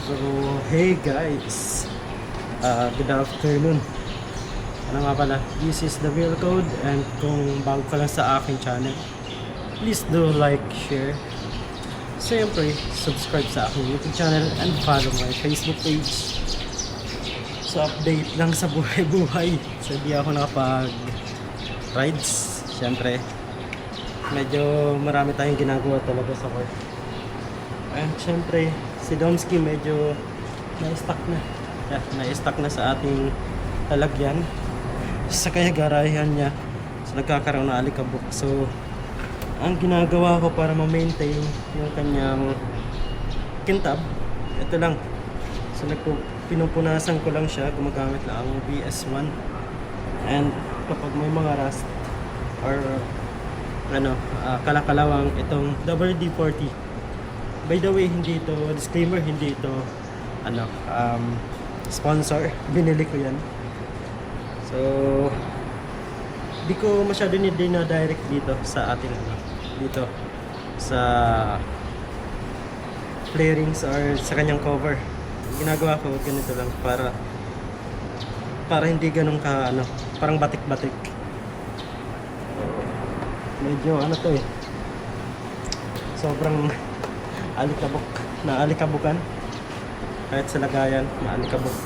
So, hey guys, good afternoon. Ano nga pala, this is the Real Code, and kung bago ka lang sa aking channel, please do like, share, siyempre, subscribe sa aking YouTube channel and follow my Facebook page. So, update lang sa buhay-buhay. So, di ako nakapag-rides. Siyempre, medyo marami tayong ginagawa talaga sa work. And siyempre, si Domsky medyo na-stuck na. Yeah, na-stuck na sa ating lalagyan. Sa kaya garayan niya. So, nagkakaroon na alikabok. So, ang ginagawa ko para ma-maintain yung kanyang kintab, ito lang. So, pinupunasan ko lang siya. Gumagamit lang ang BS1. And kapag may mga rust or kalakalawang itong WD-40. By the way, hindi ito, disclaimer, hindi ito sponsor. Binili ko yan. So, di ko masyado na-direct dito sa ating dito sa flarings or sa kanyang cover. Ginagawa ko ganito lang para hindi ganun ka parang batik-batik. Medyo to sobrang alikabok, na alikabukan kahit sa lagayan, maalikabok.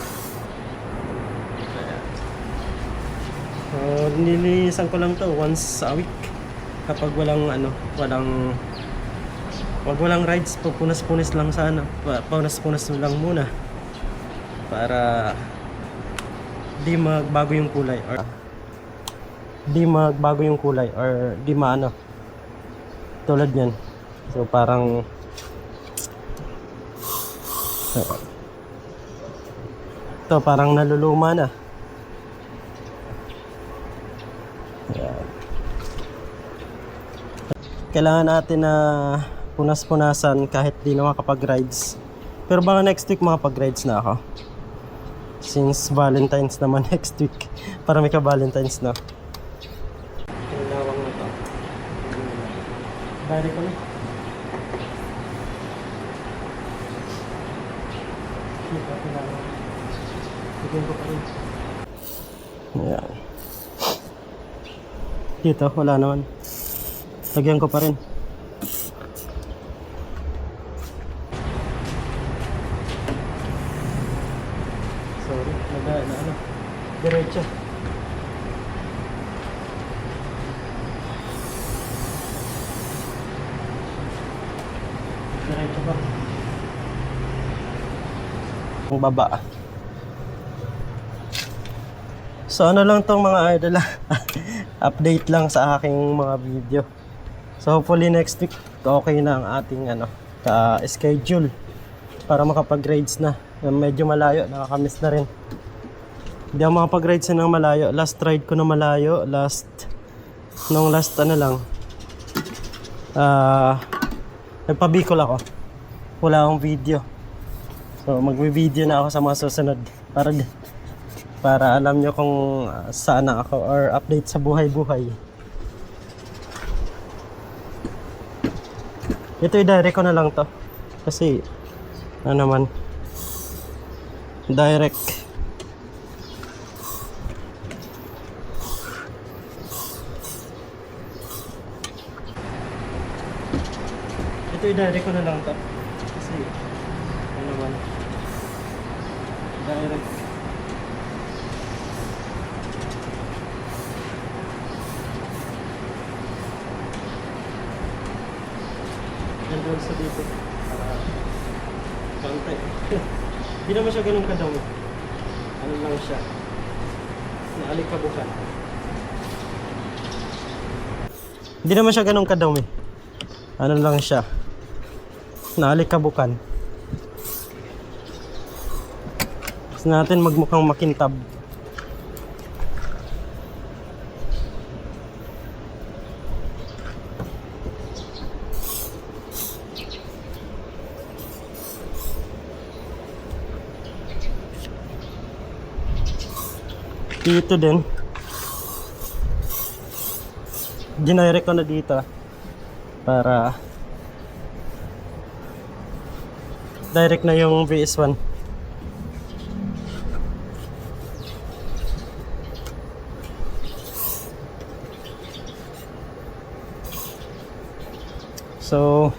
So, nilinisan ko lang to once a week kapag walang rides. Pupunas-punas lang sana, punas-punas lang muna para di magbago yung kulay or di tulad niyan. So parang ito parang naluluma na. Ayan. Kailangan natin na punas-punasan kahit di na makapag-rides. Pero baka next week makapag-rides na ako. Since Valentine's naman next week. Para may ka-Valentine's na. Lawang na to. Bari ko na. Bigyan ko pa rin. Ayan. Dito, wala naman. Lagyan ko pa rin. Sorry, diretso. Diretso pa. Ang baba. So lang tong mga idol. Update lang sa aking mga video. So hopefully next week okay na ang ating schedule para makapag-rides na. Medyo malayo, nakakamiss na rin. Hindi ako makapag-rides na ng malayo. Last ride ko na malayo, nagpabikol ako. Wala akong video. So magvi-video na ako sa mga susunod para alam nyo kung saan ako or update sa buhay-buhay. Ito i-direct ko na lang to kasi direct. Ito i-direct ko na lang to kasi direct. Doon sa dito para kante. Hindi naman siya ganun kadami. Lang siya, naalikabukan. Hindi naman siya ganun kadami. Lang siya, naalikabukan. Gusto natin magmukhang makintab. Dito din dinirect ko na dito para direct na yung VS1. So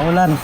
paulan.